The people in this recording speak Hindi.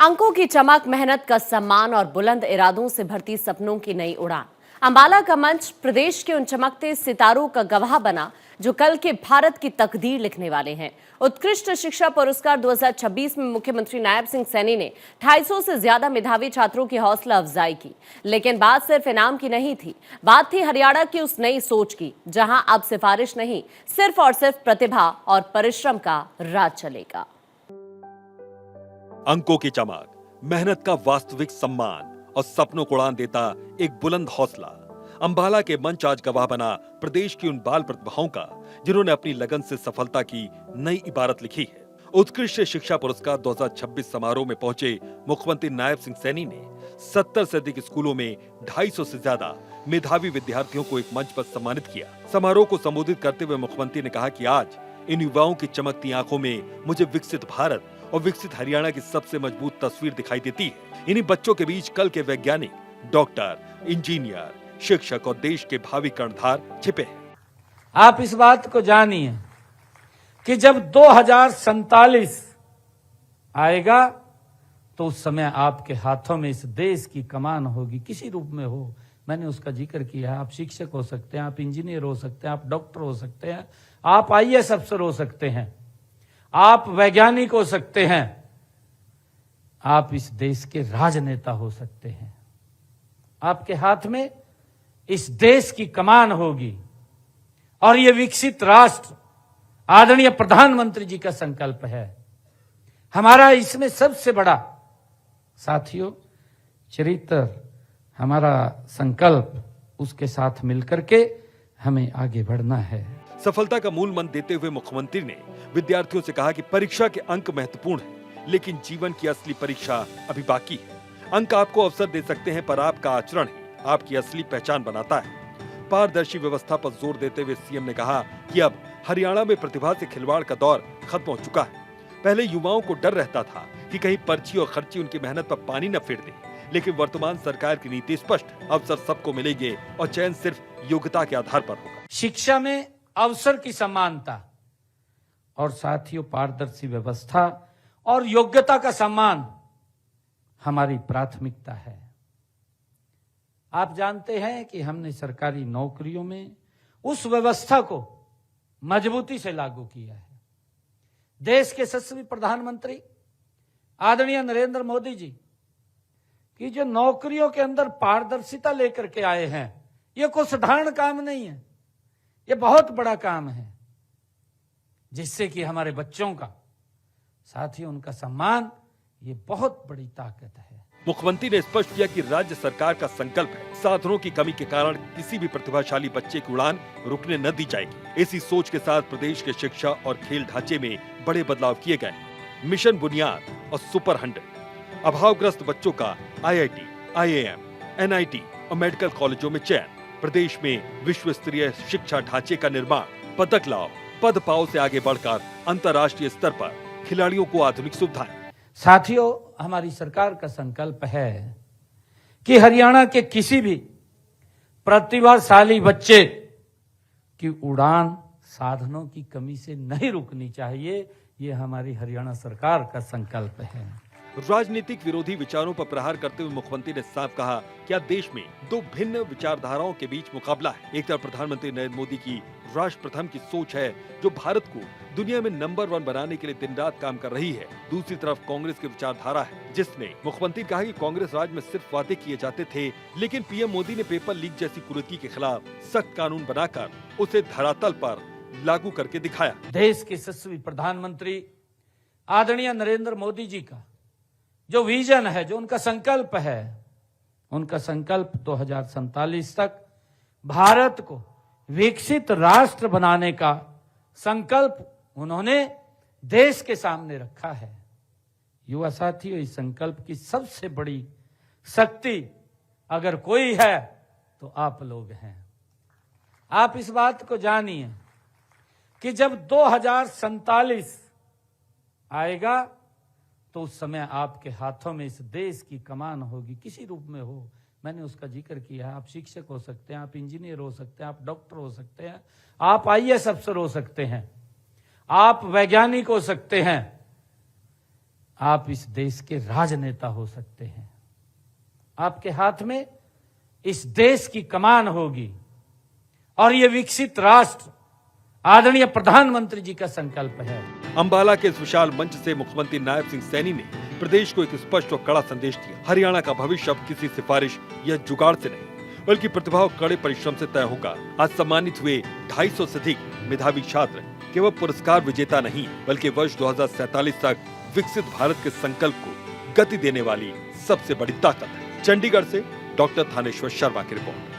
अंकों की चमक, मेहनत का सम्मान और बुलंद इरादों से भरती सपनों की नई उड़ान। अंबाला का मंच प्रदेश के उन चमकते सितारों का गवाह बना जो कल के भारत की तकदीर लिखने वाले हैं। उत्कृष्ट शिक्षा पुरस्कार 2026 में मुख्यमंत्री नायब सिंह सैनी ने 250 से ज्यादा मेधावी छात्रों की हौसला अफजाई की। लेकिन बात सिर्फ इनाम की नहीं थी, बात थी हरियाणा की उस नई सोच की, जहां अब सिफारिश नहीं, सिर्फ और सिर्फ प्रतिभा और परिश्रम का राज चलेगा। अंकों की चमक, मेहनत का वास्तविक सम्मान और सपनों को उड़ान देता एक बुलंद हौसला। अंबाला के मंच आज गवाह बना प्रदेश की उन बाल प्रतिभाओं का जिन्होंने अपनी लगन से सफलता की नई इबारत लिखी है। उत्कृष्ट शिक्षा पुरस्कार 2026 समारोह में पहुंचे मुख्यमंत्री नायब सिंह सैनी ने 70 से अधिक स्कूलों में 250 से ज्यादा मेधावी विद्यार्थियों को एक मंच पर सम्मानित किया। समारोह को संबोधित करते हुए मुख्यमंत्री ने कहा कि आज इन युवाओं की चमकती आंखों में मुझे विकसित भारत और विकसित हरियाणा की सबसे मजबूत तस्वीर दिखाई देती है। इन्हीं बच्चों के बीच कल के वैज्ञानिक, डॉक्टर, इंजीनियर, शिक्षक और देश के भावी कर्णधार छिपे हैं। आप इस बात को जानिए कि जब 2047 आएगा तो उस समय आपके हाथों में इस देश की कमान होगी, किसी रूप में हो। मैंने उसका जिक्र किया। आप शिक्षक हो सकते हैं, आप इंजीनियर हो सकते हैं, आप डॉक्टर हो सकते हैं, आप आईएएस अफसर हो सकते हैं, आप वैज्ञानिक हो सकते हैं, आप इस देश के राजनेता हो सकते हैं। आपके हाथ में इस देश की कमान होगी और यह विकसित राष्ट्र आदरणीय प्रधानमंत्री जी का संकल्प है। हमारा इसमें सबसे बड़ा साथियों चरित्र, हमारा संकल्प, उसके साथ मिलकर के हमें आगे बढ़ना है। सफलता का मूल मंत्र देते हुए मुख्यमंत्री ने विद्यार्थियों से कहा कि परीक्षा के अंक महत्वपूर्ण हैं, लेकिन जीवन की असली परीक्षा अभी बाकी है। अंक आपको अवसर दे सकते हैं, पर आपका आचरण ही आपकी असली पहचान बनाता है। पारदर्शी व्यवस्था पर जोर देते हुए सीएम ने कहा कि अब हरियाणा में प्रतिभा से खिलवाड़ का दौर खत्म हो चुका है। पहले युवाओं को डर रहता था कि कहीं पर्ची और खर्ची उनकी मेहनत पर पानी न फेर दे, लेकिन वर्तमान सरकार की नीति स्पष्ट, अवसर सबको मिलेंगे और चयन सिर्फ योग्यता के आधार पर होगा। शिक्षा में अवसर की समानता और साथियों पारदर्शी व्यवस्था और योग्यता का सम्मान हमारी प्राथमिकता है। आप जानते हैं कि हमने सरकारी नौकरियों में उस व्यवस्था को मजबूती से लागू किया है। देश के यशस्वी प्रधानमंत्री आदरणीय नरेंद्र मोदी जी की जो नौकरियों के अंदर पारदर्शिता लेकर के आए हैं, यह कोई साधारण काम नहीं है, यह बहुत बड़ा काम है, जिससे कि हमारे बच्चों का, साथियों, उनका सम्मान, ये बहुत बड़ी ताकत है। मुख्यमंत्री ने स्पष्ट किया कि राज्य सरकार का संकल्प है साधनों की कमी के कारण किसी भी प्रतिभाशाली बच्चे की उड़ान रुकने न दी जाएगी। इसी सोच के साथ प्रदेश के शिक्षा और खेल ढांचे में बड़े बदलाव किए गए हैं। मिशन बुनियाद और सुपर 100, अभावग्रस्त बच्चों का IIT, IIM, NIT और मेडिकल कॉलेजों में चयन, प्रदेश में विश्व स्तरीय शिक्षा ढांचे का निर्माण, पदक लाओ, पद पाओ से आगे बढ़कर अंतर्राष्ट्रीय स्तर पर खिलाड़ियों को आधुनिक सुविधाएं। साथियों, हमारी सरकार का संकल्प है कि हरियाणा के किसी भी प्रतिभाशाली बच्चे की उड़ान साधनों की कमी से नहीं रुकनी चाहिए। ये हमारी हरियाणा सरकार का संकल्प है। राजनीतिक विरोधी विचारों पर प्रहार करते हुए मुख्यमंत्री ने साफ कहा कि आज देश में दो भिन्न विचारधाराओं के बीच मुकाबला है। एक तरफ प्रधानमंत्री नरेंद्र मोदी की राष्ट्र प्रथम की सोच है, जो भारत को दुनिया में नंबर 1 बनाने के लिए दिन रात काम कर रही है। दूसरी तरफ कांग्रेस की विचारधारा है, जिसने मुख्यमंत्री कहा कि कांग्रेस राज में सिर्फ वादे किए जाते थे, लेकिन पीएम मोदी ने पेपर लीक जैसी कुरीति के खिलाफ सख्त कानून बनाकर उसे धरातल पर लागू करके दिखाया। देश के यशस्वी प्रधानमंत्री आदरणीय नरेंद्र मोदी जी का जो विजन है, जो उनका संकल्प है, उनका संकल्प 2047 तक भारत को विकसित राष्ट्र बनाने का संकल्प उन्होंने देश के सामने रखा है। युवा साथियों, इस संकल्प की सबसे बड़ी शक्ति अगर कोई है तो आप लोग हैं। आप इस बात को जानिए कि जब 2047 आएगा तो उस समय आपके हाथों में इस देश की कमान होगी, किसी रूप में हो। मैंने उसका जिक्र किया। आप शिक्षक हो सकते हैं, आप इंजीनियर हो सकते हैं, आप डॉक्टर हो सकते हैं, आप आईएएस अफसर हो सकते हैं, आप वैज्ञानिक हो सकते हैं, आप इस देश के राजनेता हो सकते हैं। आपके हाथ में इस देश की कमान होगी और ये विकसित राष्ट्र आदरणीय प्रधानमंत्री जी का संकल्प है। अंबाला के इस विशाल मंच से मुख्यमंत्री नायब सिंह सैनी ने प्रदेश को एक स्पष्ट और कड़ा संदेश दिया। हरियाणा का भविष्य अब किसी सिफारिश या जुगाड़ से नहीं, बल्कि प्रतिभा और कड़े परिश्रम से तय होगा। आज सम्मानित हुए 250 से अधिक मेधावी छात्र केवल पुरस्कार विजेता नहीं, बल्कि वर्ष 2047 तक विकसित भारत के संकल्प को गति देने वाली सबसे बड़ी ताकत है। चंडीगढ़ से डॉक्टर थानेश्वर शर्मा की रिपोर्ट।